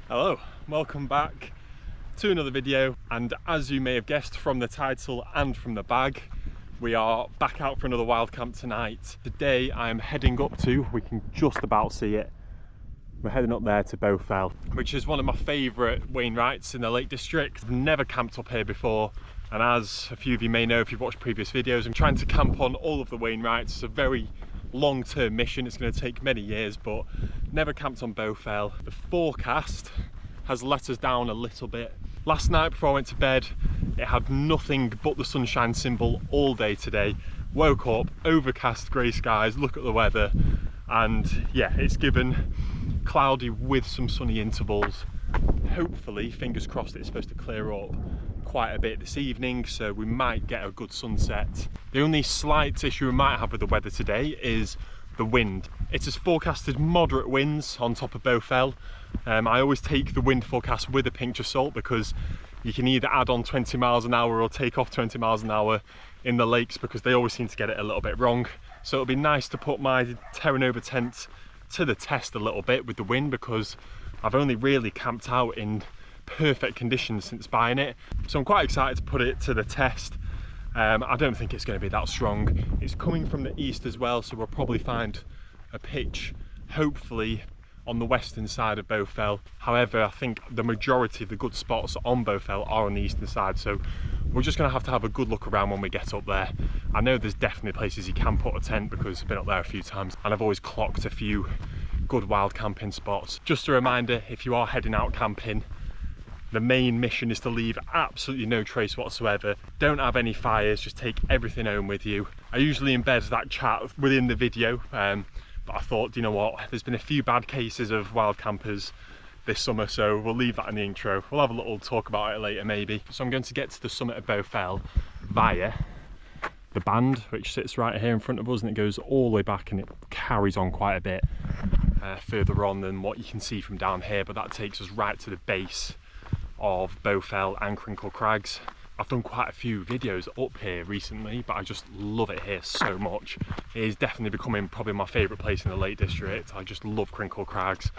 Hello, welcome back to another video, and as you may have guessed from the title and from the bag, we are back out for another wild camp tonight. Today I am heading up to, we can just about see it, we're heading up there to Bowfell, which is one of my favourite Wainwrights in the Lake District. I've never camped up here before, and as a few of you may know if you've watched previous videos, I'm trying to camp on all of the Wainwrights. It's a very long-term mission, it's going to take many years, but never camped on Bowfell. The forecast has let us down a little bit. Last night before I went to bed, it had nothing but the sunshine symbol all day today. Woke up, overcast grey skies, look at the weather, and yeah, it's given cloudy with some sunny intervals. Hopefully, fingers crossed, it's supposed to clear up quite a bit this evening, so we might get a good sunset. The only slight issue we might have with the weather today is the wind. It has forecasted moderate winds on top of Bowfell. I always take the wind forecast with a pinch of salt because you can either add on 20 miles an hour or take off 20 miles an hour in the lakes, because they always seem to get it a little bit wrong. So it'll be nice to put my Terra Nova tent to the test a little bit with the wind, because I've only really camped out in perfect conditions since buying it, so I'm quite excited to put it to the test. I don't think it's going to be that strong. It's coming from the east as well, so we'll probably find a pitch hopefully on the western side of Bowfell. However, I think the majority of the good spots on Bowfell are on the eastern side, so we're just going to have a good look around when we get up there. I know there's definitely places you can put a tent because I've been up there a few times and I've always clocked a few good wild camping spots. Just a reminder, if you are heading out camping, the main mission is to leave absolutely no trace whatsoever. Don't have any fires, just take everything home with you. I usually embed that chat within the video, but I thought, you know what, there's been a few bad cases of wild campers this summer, so we'll leave that in the intro. We'll have a little talk about it later maybe. So I'm going to get to the summit of Bowfell via the band, which sits right here in front of us, and it goes all the way back and it carries on quite a bit further on than what you can see from down here, but that takes us right to the base of Bowfell and Crinkle Crags. I've done quite a few videos up here recently, but I just love it here so much. It is definitely becoming probably my favourite place in the Lake District. I just love Crinkle Crags,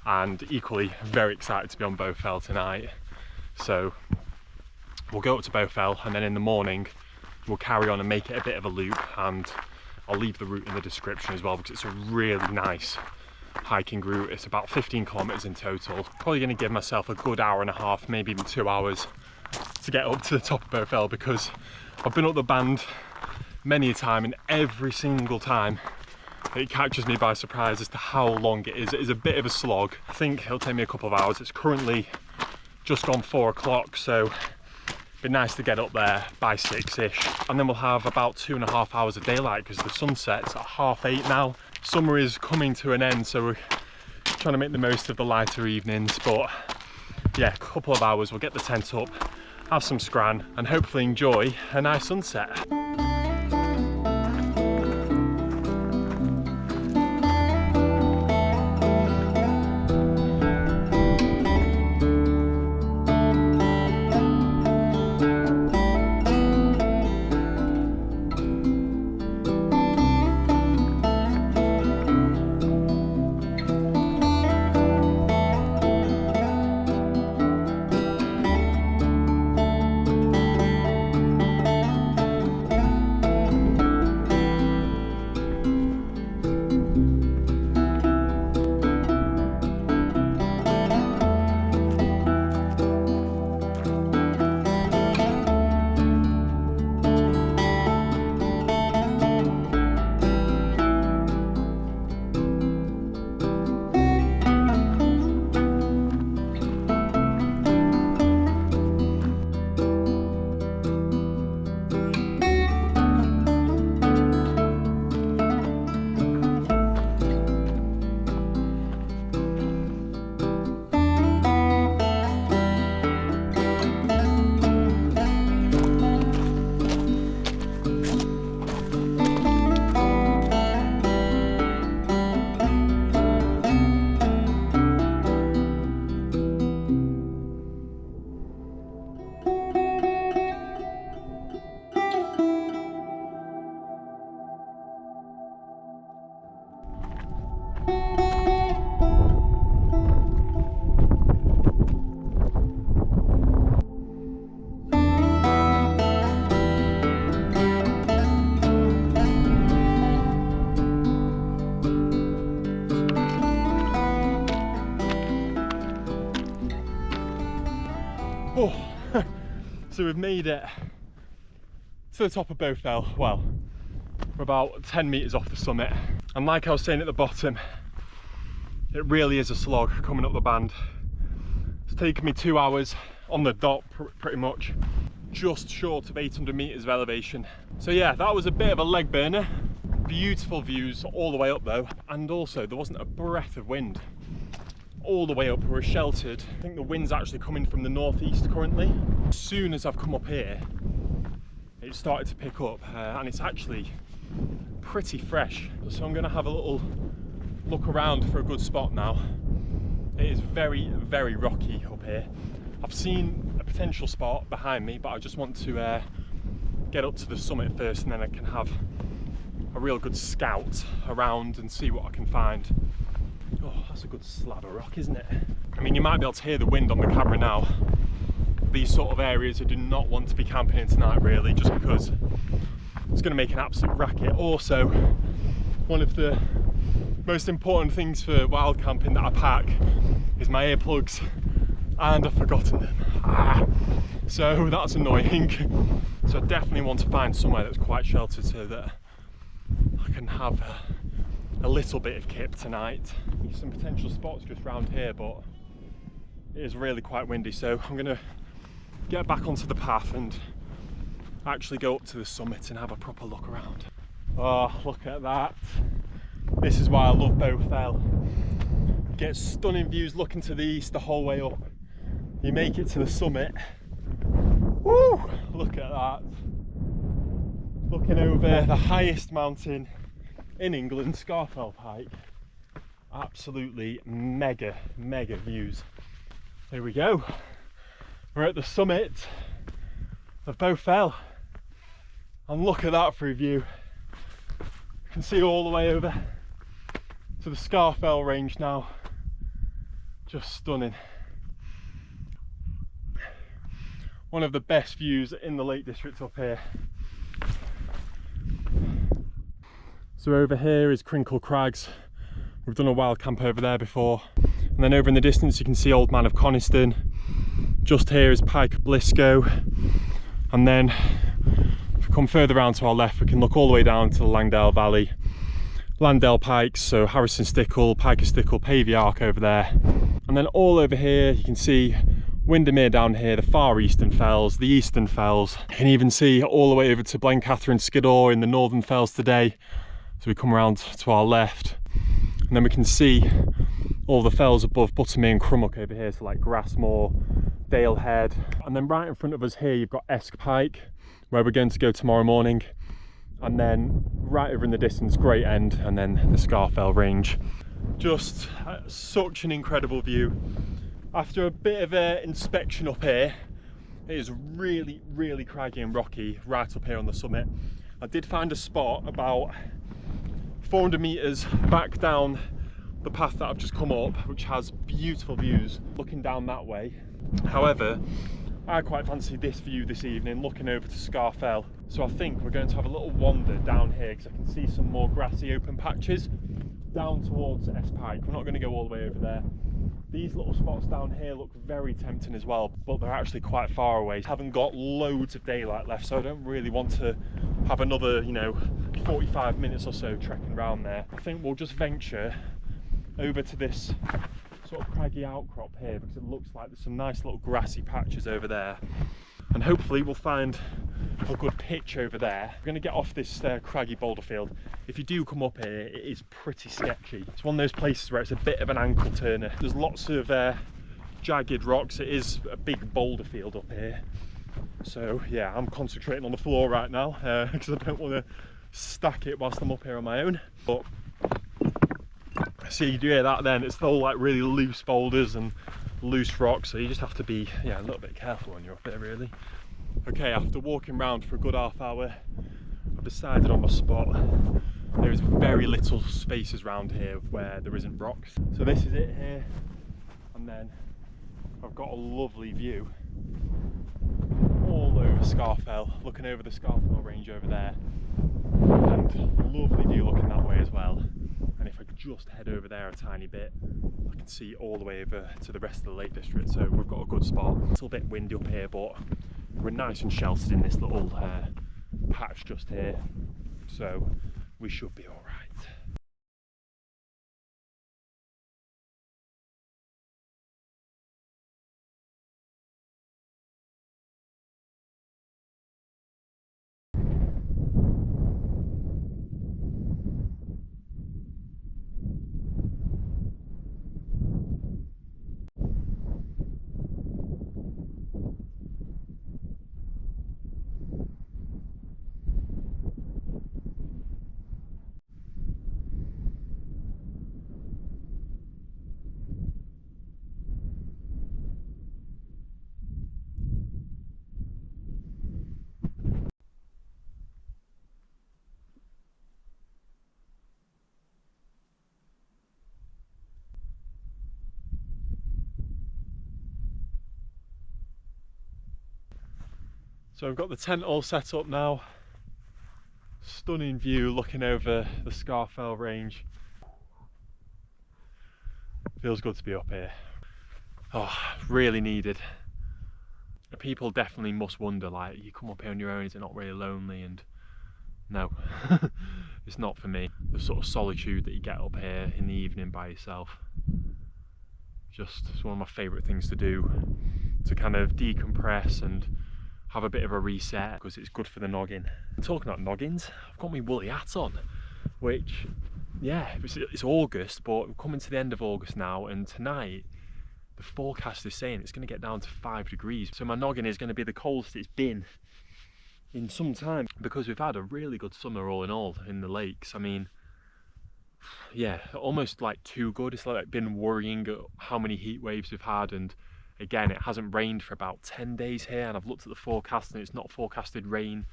and equally very excited to be on Bowfell tonight. So we'll go up to Bowfell, and then in the morning we'll carry on and make it a bit of a loop, and I'll leave the route in the description as well because it's a really nice hiking route. It's about 15 kilometers in total. Probably going to give myself a good hour and a half, maybe even 2 hours to get up to the top of Bowfell, because I've been up the band many a time, and every single time it catches me by surprise as to how long it is. It is a bit of a slog. I think it'll take me a couple of hours. It's currently just gone 4 o'clock, so it'd be nice to get up there by 6ish, and then we'll have about 2.5 hours of daylight because the sunset's at 8:30 now. Summer is coming to an end, so we're trying to make the most of the lighter evenings, but yeah, a couple of hours, we'll get the tent up, have some scran, and hopefully enjoy a nice sunset. Oh, so we've made it to the top of Bowfell. Well, we're about 10 metres off the summit. And like I was saying at the bottom, it really is a slog coming up the band. It's taken me 2 hours on the dot, pretty much, just short of 800 metres of elevation. So yeah, that was a bit of a leg burner. Beautiful views all the way up though, and also there wasn't a breath of wind all the way up. We're sheltered. I think the wind's actually coming from the northeast currently. As soon as I've come up here, it started to pick up, and it's actually pretty fresh. So I'm going to have a little look around for a good spot now. It is very, very rocky up here. I've seen a potential spot behind me, but I just want to get up to the summit first, and then I can have a real good scout around and see what I can find. Oh, that's a good slab of rock, isn't it? I mean, you might be able to hear the wind on the camera now. These sort of areas I do not want to be camping in tonight, really, just because it's going to make an absolute racket. Also, one of the most important things for wild camping that I pack is my earplugs, and I've forgotten them. So that's annoying. So I definitely want to find somewhere that's quite sheltered so that I can have a little bit of kip tonight. There's some potential spots just around here, but it is really quite windy, so I'm going to get back onto the path and actually go up to the summit and have a proper look around. Oh, look at that. This is why I love Bowfell. Get stunning views looking to the east the whole way up. You make it to the summit. Woo! Look at that. Looking over the highest mountain in England, Scafell Pike. Absolutely mega views. Here we go. We're at the summit of Bowfell. And look at that for a view. You can see all the way over to the Scafell range now. Just stunning. One of the best views in the Lake District up here. So over here is Crinkle Crags. We've done a wild camp over there before. And then over in the distance you can see Old Man of Coniston. Just here is Pike Bliscoe. And then if we come further around to our left, we can look all the way down to the Langdale Valley. Langdale Pikes, so Harrison Stickle, Piker Stickle, Pavey Ark over there. And then all over here you can see Windermere down here, the far eastern fells, the eastern fells. You can even see all the way over to Blencathra Skiddaw in the northern fells today. So we come around to our left, and then we can see all the fells above Buttermere and Crummock over here, so like Grassmore, Dalehead. And then right in front of us here you've got Esk Pike, where we're going to go tomorrow morning. And then right over in the distance, Great End, and then the Scafell range. Just such an incredible view. After a bit of inspection up here, it is really craggy and rocky right up here on the summit. I did find a spot about 400 metres back down the path that I've just come up, which has beautiful views looking down that way. However, I quite fancy this view this evening, looking over to Scafell. So I think we're going to have a little wander down here, because I can see some more grassy open patches down towards S Pike. We're not going to go all the way over there. These little spots down here look very tempting as well, but they're actually quite far away. Haven't got loads of daylight left, so I don't really want to have another, 45 minutes or so trekking around there. I think we'll just venture over to this sort of craggy outcrop here, because it looks like there's some nice little grassy patches over there, and hopefully we'll find a good pitch over there. We're going to get off this craggy boulder field. If you do come up here, it is pretty sketchy. It's one of those places where it's a bit of an ankle turner. There's lots of jagged rocks. It is a big boulder field up here. So yeah, I'm concentrating on the floor right now because I don't want to stack it whilst I'm up here on my own. But see, you do hear that then, it's all like really loose boulders and loose rocks, so you just have to be a little bit careful when you're up there, really. Okay, after walking around for a good half hour, I've decided on my spot. There is very little spaces around here where there isn't rocks. So this is it here, and then I've got a lovely view all over Scafell, looking over the Scafell range over there, and lovely view looking that way as well. and if I just head over there a tiny bit, I can see all the way over to the rest of the Lake District. So we've got a good spot. It's a little bit windy up here, but we're nice and sheltered in this little patch just here, so we should be all right. So I've got the tent all set up now. Stunning view looking over the Bowfell range. Feels good to be up here. Oh, really needed. People definitely must wonder, like, you come up here on your own, is it not really lonely? And no, it's not for me. The sort of solitude that you get up here in the evening by yourself. It's one of my favourite things to do, to kind of decompress and have a bit of a reset, because it's good for the noggin. And talking about noggins, I've got my woolly hat on, which, yeah, it's August, but we're coming to the end of August now, and tonight the forecast is saying it's going to get down to 5 degrees. So my noggin is going to be the coldest it's been in some time, because we've had a really good summer all in all in the lakes. I mean, yeah, almost like too good. It's like been worrying how many heat waves we've had, and again, it hasn't rained for about 10 days here, and I've looked at the forecast and it's not forecasted rain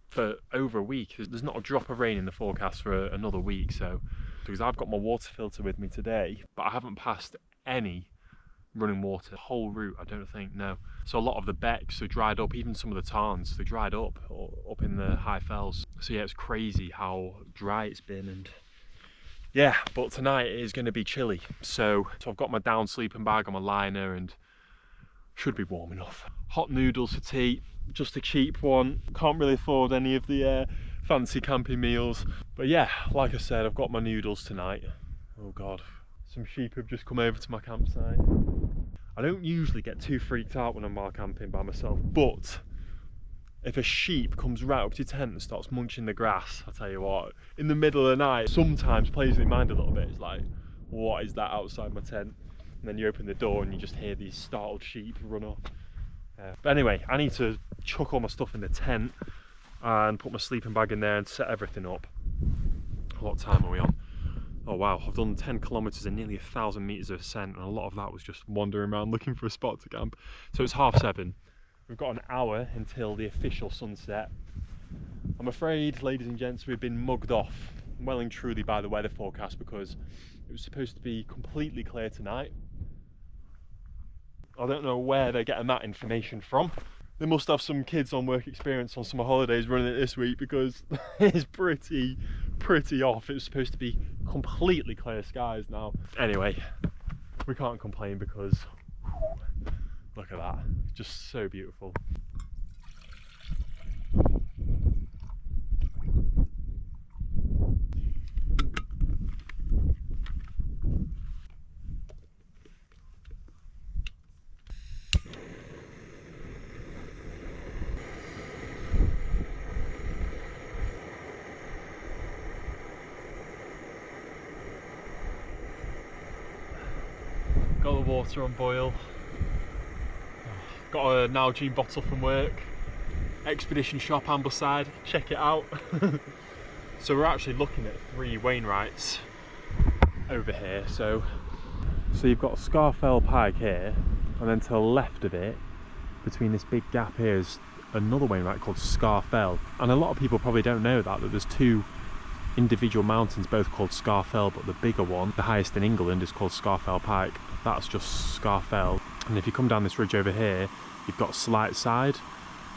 for over a week. There's not a drop of rain in the forecast for another week. So, because I've got my water filter with me today, but I haven't passed any running water the whole route, I don't think, no. So a lot of the becks are dried up, even some of the tarns, they're dried up in the high fells. So yeah, it's crazy how dry it's been. And yeah, but tonight it is going to be chilly, so I've got my down sleeping bag on my liner and should be warm enough. Hot noodles for tea, just a cheap one. Can't really afford any of the fancy camping meals, but yeah, like I said, I've got my noodles tonight. Oh god, some sheep have just come over to my campsite. I don't usually get too freaked out when I'm wild camping by myself, but if a sheep comes right up to your tent and starts munching the grass, I'll tell you what, in the middle of the night, sometimes plays in your mind a little bit. It's like, what is that outside my tent? And then you open the door and you just hear these startled sheep run up. But anyway, I need to chuck all my stuff in the tent and put my sleeping bag in there and set everything up. What time are we on? Oh wow, I've done 10 kilometers and nearly 1,000 meters of ascent, and a lot of that was just wandering around looking for a spot to camp. So it's 7:30. We've got an hour until the official sunset. I'm afraid, ladies and gents, we've been mugged off well and truly by the weather forecast, because it was supposed to be completely clear tonight. I don't know where they're getting that information from. They must have some kids on work experience on summer holidays running it this week, because it's pretty off. It was supposed to be completely clear skies now. Anyway, we can't complain, because look at that, just so beautiful. Got the water on boil. Got a Nalgene bottle from work. Expedition shop Ambleside, check it out. So we're actually looking at 3 Wainwrights over here. So you've got Bowfell Pike here, and then to the left of it, between this big gap here, is another Wainwright called Bowfell. And a lot of people probably don't know that there's 2 individual mountains both called Bowfell, but the bigger one, the highest in England, is called Bowfell Pike. That's just Bowfell. And if you come down this ridge over here, you've got Slight Side.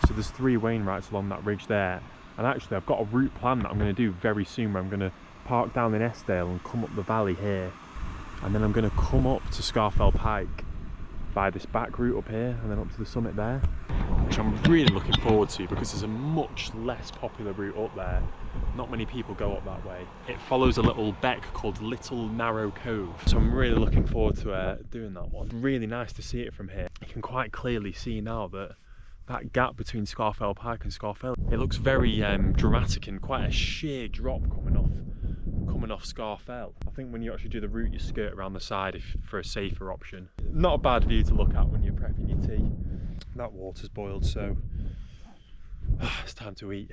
So there's 3 Wainwrights along that ridge there. And actually I've got a route plan that I'm going to do very soon, where I'm going to park down in Eskdale and come up the valley here, and then I'm going to come up to Scafell Pike by this back route up here and then up to the summit there, which I'm really looking forward to because there's a much less popular route up there. Not many people go up that way. It follows a little beck called Little Narrow Cove, so I'm really looking forward to doing that one. Really nice to see it from here. You can quite clearly see now that that gap between Scafell Pike and Scafell, it looks very dramatic and quite a sheer drop coming off Scafell. I think when you actually do the route, you skirt around the side for a safer option. Not a bad view to look at when you're prepping your tea. That water's boiled, so it's time to eat.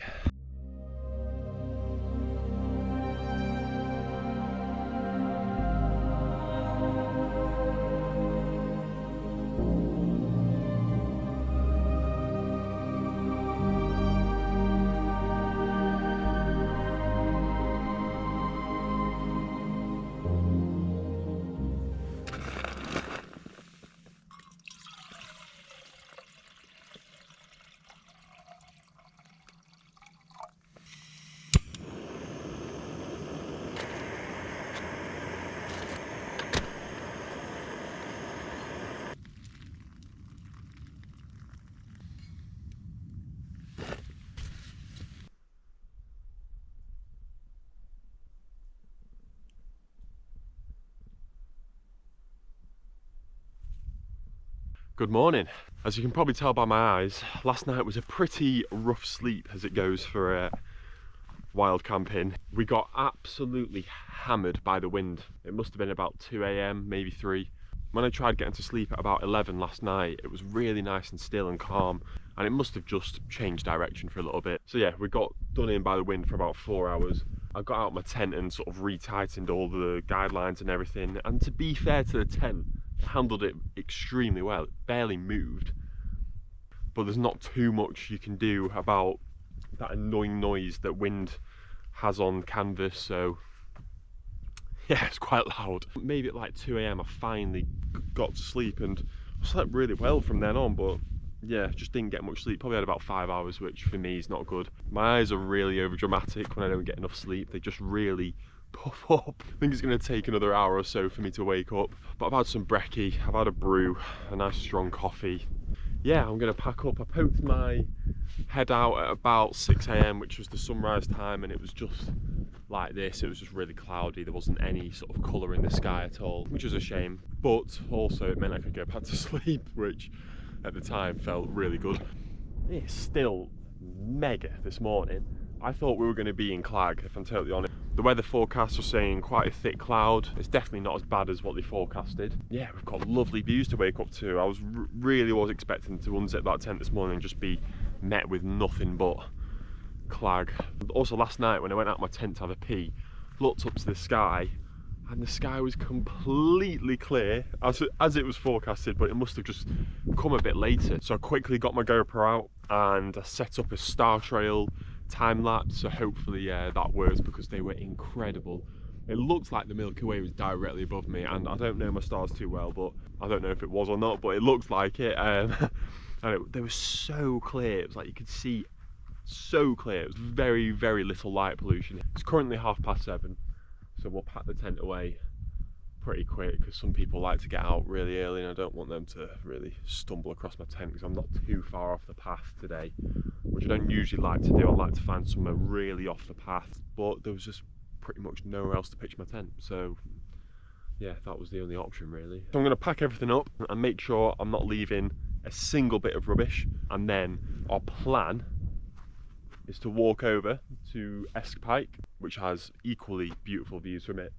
Good morning. As you can probably tell by my eyes, last night was a pretty rough sleep as it goes for wild camping. We got absolutely hammered by the wind. It must have been about 2 AM, maybe 3. When I tried getting to sleep at about 11 last night, it was really nice and still and calm, and it must have just changed direction for a little bit. So yeah, we got done in by the wind for about 4 hours. I got out my tent and sort of re-tightened all the guidelines and everything, and to be fair to the tent, handled it extremely well. It barely moved, but there's not too much you can do about that annoying noise that wind has on canvas. So yeah, it's quite loud. Maybe at like 2 AM I finally got to sleep, and I slept really well from then on, but yeah, just didn't get much sleep. Probably had about 5 hours, which for me is not good. My eyes are really over dramatic when I don't get enough sleep. They just really puff up. I think it's going to take another hour or so for me to wake up, but I've had some brekkie, I've had a brew, a nice strong coffee. Yeah, I'm going to pack up. I poked my head out at about 6 AM, which was the sunrise time, and it was just like this. It was just really cloudy. There wasn't any sort of colour in the sky at all, which was a shame, but also it meant I could go back to sleep, which at the time felt really good. It's still mega this morning. I thought we were going to be in Clag, if I'm totally honest. The weather forecast was saying quite a thick cloud. It's definitely not as bad as what they forecasted. Yeah, we've got lovely views to wake up to. I was really was expecting to unzip that tent this morning and just be met with nothing but Clag. Also last night when I went out my tent to have a pee, looked up to the sky, and the sky was completely clear as it was forecasted, but it must have just come a bit later. So I quickly got my GoPro out and I set up a Star Trail time lapse, so hopefully that works, because they were incredible. It looks like the Milky Way was directly above me, and I don't know my stars too well, but I don't know if it was or not, but it looks like it. And they were so clear. It was like you could see so clear. It was very, very little light pollution. It's currently 7:30, so we'll pack the tent away pretty quick, because some people like to get out really early and I don't want them to really stumble across my tent, because I'm not too far off the path today, which I don't usually like to do. I like to find somewhere really off the path, but there was just pretty much nowhere else to pitch my tent, so yeah, that was the only option really. So I'm going to pack everything up and make sure I'm not leaving a single bit of rubbish, and then our plan is to walk over to Esk Pike, which has equally beautiful views from it,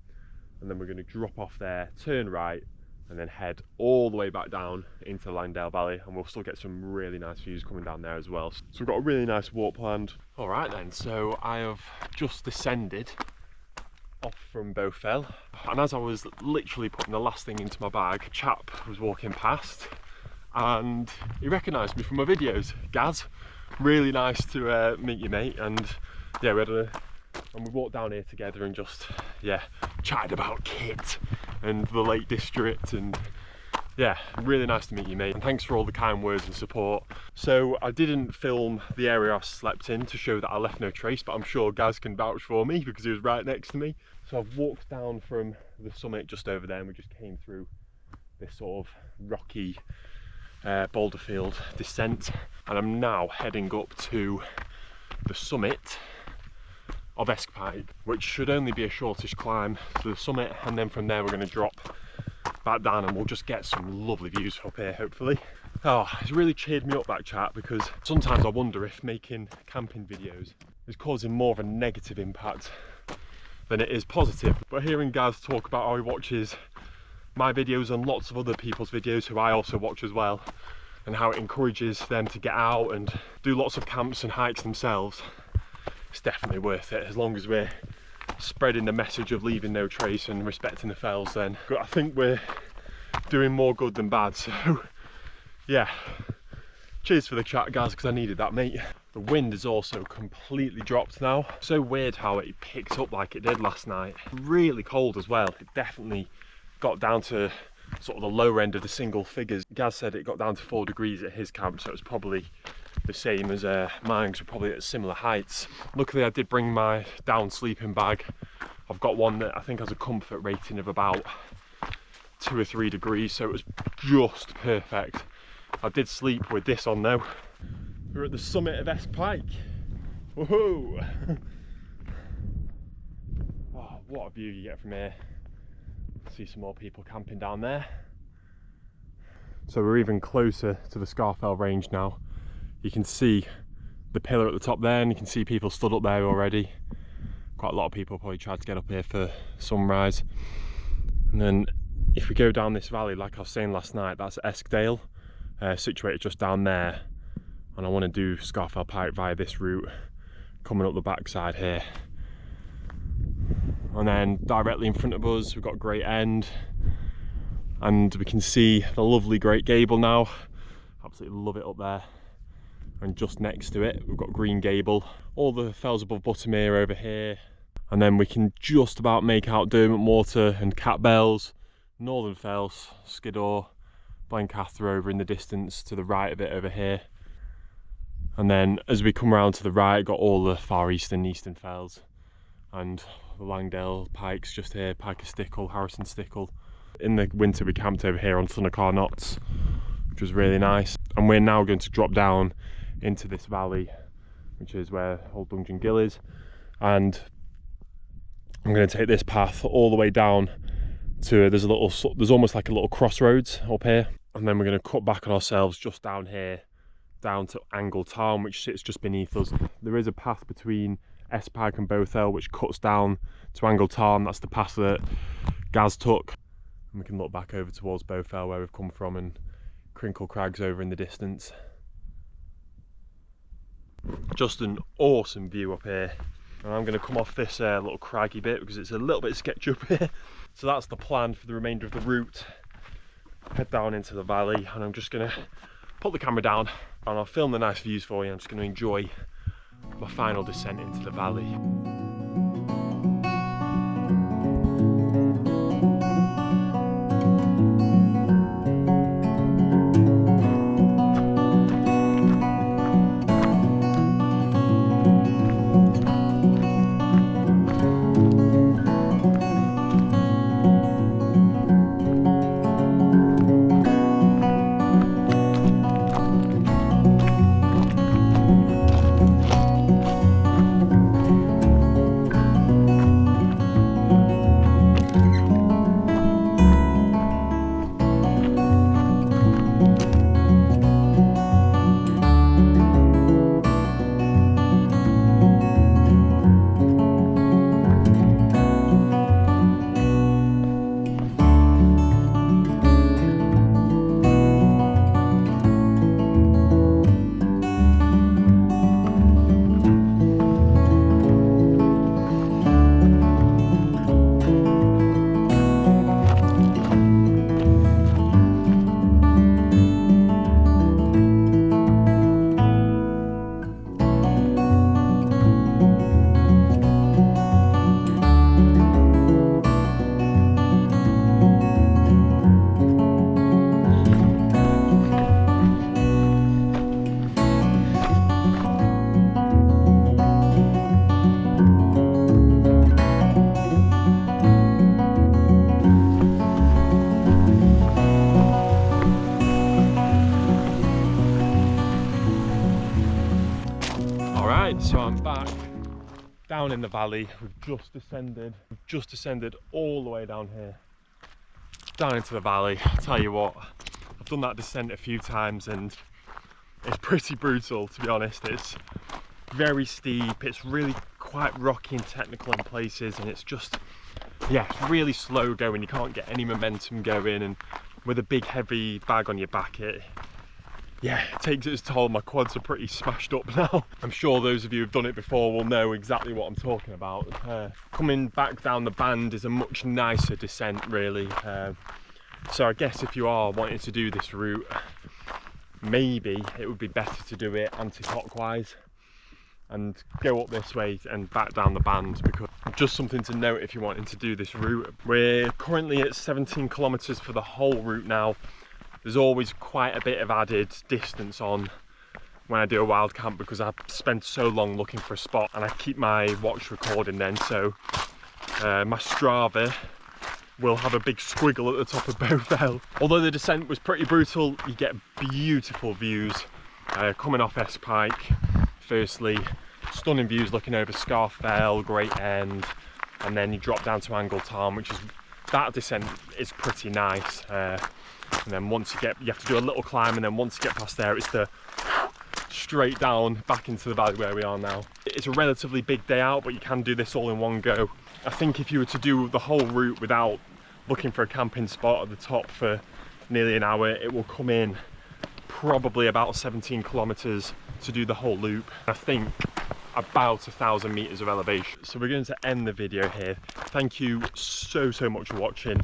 and then we're going to drop off there, turn right, and then head all the way back down into Langdale Valley, and we'll still get some really nice views coming down there as well. So we've got a really nice walk planned. All right then, so I have just descended off from Bowfell, and as I was literally putting the last thing into my bag, a chap was walking past and he recognised me from my videos. Gaz, really nice to meet you, mate. And yeah, we walked down here together and just, yeah, chatted about kit and the Lake District, and Yeah, really nice to meet you, mate, and thanks for all the kind words and support. So I didn't film the area I slept in to show that I left no trace, but I'm sure Gaz can vouch for me because he was right next to me. So I've walked down from the summit just over there, and we just came through this sort of rocky boulder field descent, and I'm now heading up to the summit of Eskpike, which should only be a shortish climb to the summit, and then from there we're going to drop back down and we'll just get some lovely views up here, hopefully. Oh, it's really cheered me up, that chat, because sometimes I wonder if making camping videos is causing more of a negative impact than it is positive. But hearing Gaz talk about how he watches my videos and lots of other people's videos who I also watch as well, and how it encourages them to get out and do lots of camps and hikes themselves, it's definitely worth it. As long as we're spreading the message of leaving no trace and respecting the fells, then I think we're doing more good than bad. So yeah, cheers for the chat, guys, because I needed that, mate. The wind has also completely dropped now. So weird how it picked up like it did last night. Really cold as well. It definitely got down to sort of the lower end of the single figures. Gaz said it got down to 4 degrees at his camp, so it's probably the same as mine, so probably at similar heights. Luckily I did bring my down sleeping bag. I've got one that I think has a comfort rating of about 2 or 3 degrees, so it was just perfect. I did sleep with this on though. We're at the summit of Eskpike. Woohoo! Oh, what a view you get from here. See some more people camping down there. So we're even closer to the Bowfell range now. You can see the pillar at the top there, and you can see people stood up there already. Quite a lot of people probably tried to get up here for sunrise. And then if we go down this valley, like I was saying last night, that's Eskdale, situated just down there. And I want to do Bowfell Pike via this route, coming up the backside here. And then directly in front of us we've got Great End, and we can see the lovely Great Gable now. Absolutely love it up there. And just next to it we've got Green Gable, all the fells above Buttermere over here, and then we can just about make out Dermot Water and Cat Bells, Northern Fells, Skiddaw, Blencathra over in the distance to the right of it over here. And then as we come around to the right, got all the far eastern fells, and the Langdale Pikes just here, Pike of Stickle, Harrison Stickle. In the winter we camped over here on Sunnacar Knots, which was really nice. And we're now going to drop down into this valley, which is where Old Dungeon Gill is, and I'm going to take this path all the way down to there's almost like a little crossroads up here, and then we're going to cut back on ourselves just down here down to Angle Tarn, which sits just beneath us. There is a path between Eskpike and Bowfell which cuts down to Angle Tarn. That's the path that Gaz took, and we can look back over towards Bowfell where we've come from, and Crinkle Crags over in the distance. Just an awesome view up here, and I'm going to come off this little craggy bit because it's a little bit sketchy up here. So that's the plan for the remainder of the route. Head down into the valley, and I'm just going to put the camera down and I'll film the nice views for you. I'm just going to enjoy my final descent into the valley. So I'm back down in the valley. We've just descended all the way down here, down into the valley. I'll tell you what, I've done that descent a few times and it's pretty brutal, to be honest. It's very steep, it's really quite rocky and technical in places, and it's just, yeah, it's really slow going. You can't get any momentum going, and with a big heavy bag on your back, it takes its toll. My quads are pretty smashed up now. I'm sure those of you who've done it before will know exactly what I'm talking about. Coming back down the band is a much nicer descent, really. So I guess if you are wanting to do this route, maybe it would be better to do it anti-clockwise and go up this way and back down the band, because just something to note if you're wanting to do this route. We're currently at 17 kilometers for the whole route now. There's always quite a bit of added distance on when I do a wild camp, because I spend so long looking for a spot and I keep my watch recording then, so my Strava will have a big squiggle at the top of Bowfell. Although the descent was pretty brutal, you get beautiful views coming off S Pike. Firstly, stunning views looking over Fell, Great End, and then you drop down to Angletown, which is, that descent is pretty nice. And then once you have to do a little climb, and then once you get past there, it's the straight down back into the valley where we are now. It's a relatively big day out, but you can do this all in one go. I think if you were to do the whole route without looking for a camping spot at the top for nearly an hour, it will come in probably about 17 kilometers to do the whole loop. I think about 1,000 meters of elevation. So we're going to end the video here. Thank you so much for watching.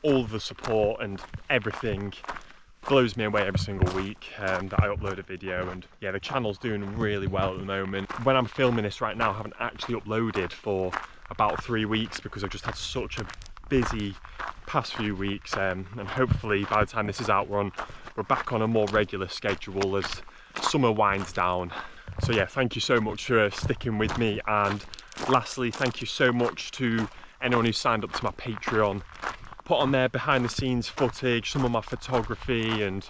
All the support and everything blows me away every single week that I upload a video, and yeah, the channel's doing really well at the moment. When I'm filming this right now, I haven't actually uploaded for about 3 weeks because I've just had such a busy past few weeks, and hopefully by the time this is out, we're back on a more regular schedule as summer winds down. So yeah, thank you so much for sticking with me, and lastly, thank you so much to anyone who signed up to my Patreon. Put on there behind the scenes footage, some of my photography, and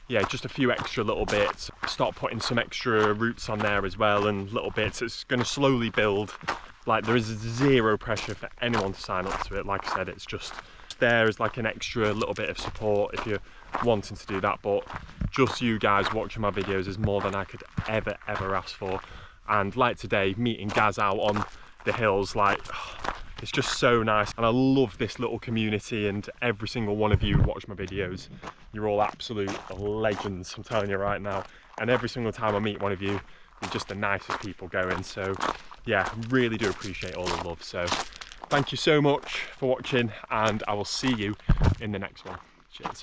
yeah, just a few extra little bits. Start putting some extra routes on there as well, and little bits. It's going to slowly build. Like, there is zero pressure for anyone to sign up to it. Like I said, it's just there as like an extra little bit of support if you're wanting to do that. But just you guys watching my videos is more than I could ever ask for. And like today, meeting Gaz out on the hills, like, it's just so nice. And I love this little community, and every single one of you who watch my videos, you're all absolute legends, I'm telling you right now. And every single time I meet one of you, you're just the nicest people going. So yeah, really do appreciate all the love. So thank you so much for watching, and I will see you in the next one. Cheers.